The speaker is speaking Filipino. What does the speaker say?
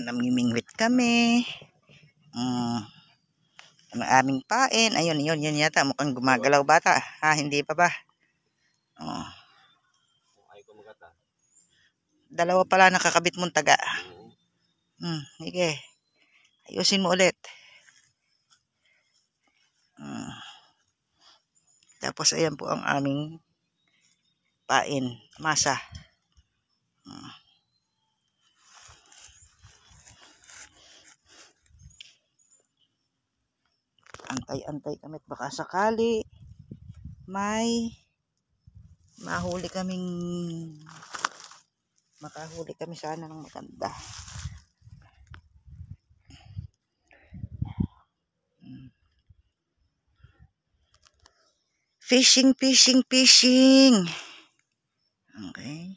Namimingwit kami. Ang aming pain. Ayun, yun yata. Mukhang gumagalaw bata. Ha, hindi pa ba? Dalawa pala nakakabit mong taga. Sige. Ayusin mo ulit. Tapos ayan po ang aming pain. Masa. Antay-antay kami at baka sakali may makahuli kami sana ng maganda. Fishing. Okay.